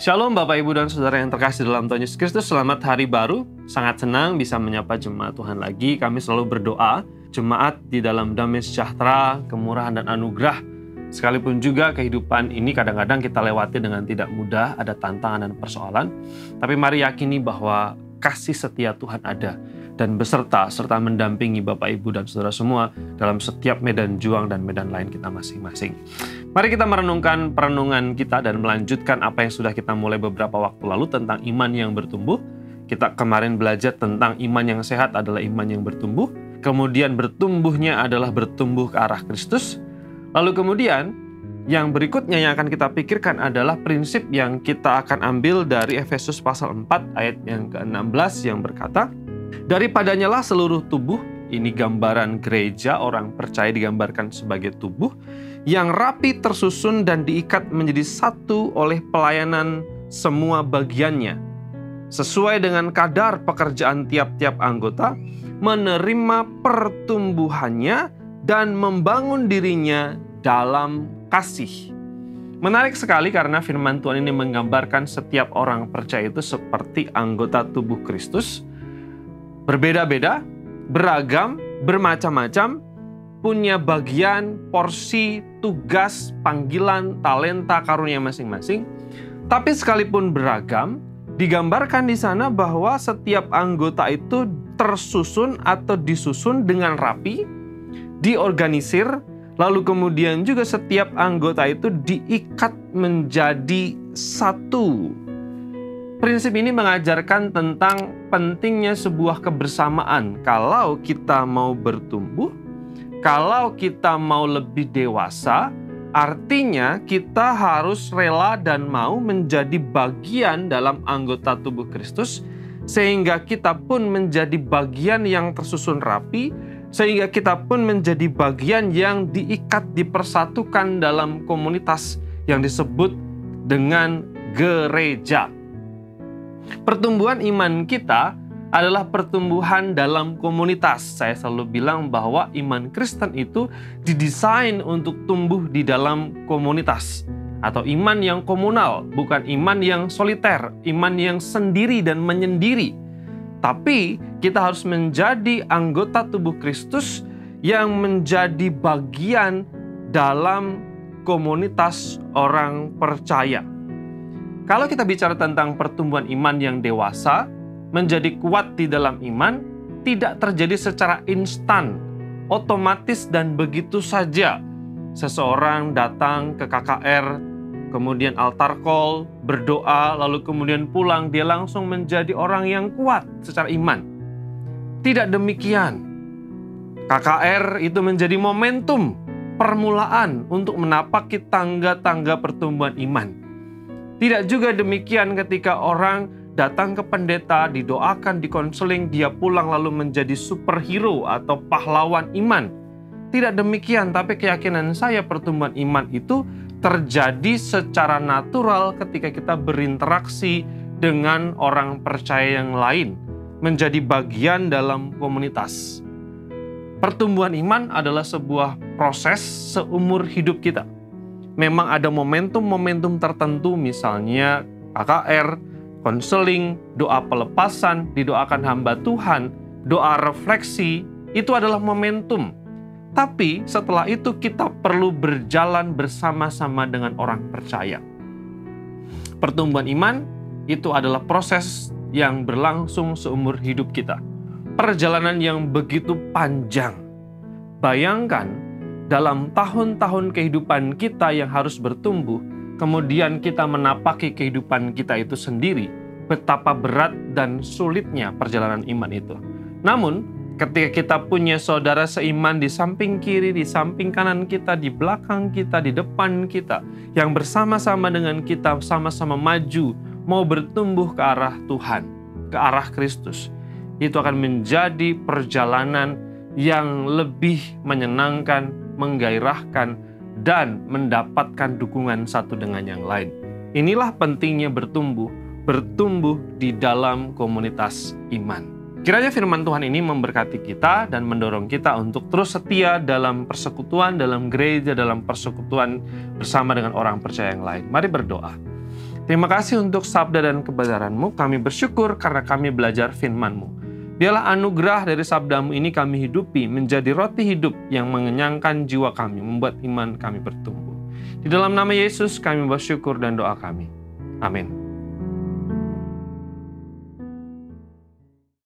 Shalom Bapak Ibu dan Saudara yang terkasih dalam Tuhan Yesus Kristus. Selamat hari baru. Sangat senang bisa menyapa jemaat Tuhan lagi. Kami selalu berdoa jemaat di dalam damai sejahtera, kemurahan dan anugerah. Sekalipun juga kehidupan ini kadang-kadang kita lewati dengan tidak mudah, ada tantangan dan persoalan. Tapi mari yakini bahwa kasih setia Tuhan ada dan serta mendampingi Bapak Ibu dan Saudara semua dalam setiap medan juang dan medan lain kita masing-masing. Mari kita merenungkan perenungan kita dan melanjutkan apa yang sudah kita mulai beberapa waktu lalu tentang iman yang bertumbuh. Kita kemarin belajar tentang iman yang sehat adalah iman yang bertumbuh. Kemudian bertumbuhnya adalah bertumbuh ke arah Kristus. Lalu kemudian yang berikutnya yang akan kita pikirkan adalah prinsip yang kita akan ambil dari Efesus pasal 4 ayat yang ke-16 yang berkata, "Daripadanya lah seluruh tubuh," ini gambaran gereja, orang percaya digambarkan sebagai tubuh, "yang rapi tersusun dan diikat menjadi satu oleh pelayanan semua bagiannya, sesuai dengan kadar pekerjaan tiap-tiap anggota, menerima pertumbuhannya dan membangun dirinya dalam kasih." Menarik sekali karena firman Tuhan ini menggambarkan setiap orang percaya itu seperti anggota tubuh Kristus, berbeda-beda, beragam, bermacam-macam, punya bagian, porsi, tugas, panggilan, talenta, karunia masing-masing. Tapi sekalipun beragam, digambarkan di sana bahwa setiap anggota itu tersusun atau disusun dengan rapi, diorganisir, lalu kemudian juga setiap anggota itu diikat menjadi satu. Prinsip ini mengajarkan tentang pentingnya sebuah kebersamaan. Kalau kita mau bertumbuh, kalau kita mau lebih dewasa, artinya kita harus rela dan mau menjadi bagian dalam anggota tubuh Kristus, sehingga kita pun menjadi bagian yang tersusun rapi, sehingga kita pun menjadi bagian yang diikat, dipersatukan dalam komunitas yang disebut dengan gereja. Pertumbuhan iman kita adalah pertumbuhan dalam komunitas. Saya selalu bilang bahwa iman Kristen itu didesain untuk tumbuh di dalam komunitas. Atau iman yang komunal, bukan iman yang soliter, iman yang sendiri dan menyendiri. Tapi kita harus menjadi anggota tubuh Kristus yang menjadi bagian dalam komunitas orang percaya. Kalau kita bicara tentang pertumbuhan iman yang dewasa, menjadi kuat di dalam iman, tidak terjadi secara instan, otomatis dan begitu saja. Seseorang datang ke KKR, kemudian altar call, berdoa, lalu kemudian pulang, dia langsung menjadi orang yang kuat secara iman. Tidak demikian. KKR itu menjadi momentum permulaan untuk menapaki tangga-tangga pertumbuhan iman. Tidak juga demikian ketika orang datang ke pendeta, didoakan, dikonseling, dia pulang lalu menjadi superhero atau pahlawan iman. Tidak demikian, tapi keyakinan saya pertumbuhan iman itu terjadi secara natural ketika kita berinteraksi dengan orang percaya yang lain, menjadi bagian dalam komunitas. Pertumbuhan iman adalah sebuah proses seumur hidup kita. Memang ada momentum-momentum tertentu, misalnya KKR, konseling, doa pelepasan, didoakan hamba Tuhan, doa refleksi, itu adalah momentum. Tapi setelah itu kita perlu berjalan bersama-sama dengan orang percaya. Pertumbuhan iman itu adalah proses yang berlangsung seumur hidup kita. Perjalanan yang begitu panjang. Bayangkan, dalam tahun-tahun kehidupan kita yang harus bertumbuh, kemudian kita menapaki kehidupan kita itu sendiri, betapa berat dan sulitnya perjalanan iman itu. Namun, ketika kita punya saudara seiman di samping kiri, di samping kanan kita, di belakang kita, di depan kita, yang bersama-sama dengan kita sama-sama maju, mau bertumbuh ke arah Tuhan, ke arah Kristus, itu akan menjadi perjalanan yang lebih menyenangkan, menggairahkan, dan mendapatkan dukungan satu dengan yang lain. Inilah pentingnya bertumbuh di dalam komunitas iman. Kiranya firman Tuhan ini memberkati kita dan mendorong kita untuk terus setia dalam persekutuan, dalam gereja, dalam persekutuan bersama dengan orang percaya yang lain. Mari berdoa. Terima kasih untuk sabda dan kebenaran-Mu. Kami bersyukur karena kami belajar firman-Mu. Biarlah anugerah dari sabda-Mu ini kami hidupi menjadi roti hidup yang mengenyangkan jiwa kami, membuat iman kami bertumbuh. Di dalam nama Yesus kami bersyukur dan doa kami. Amin.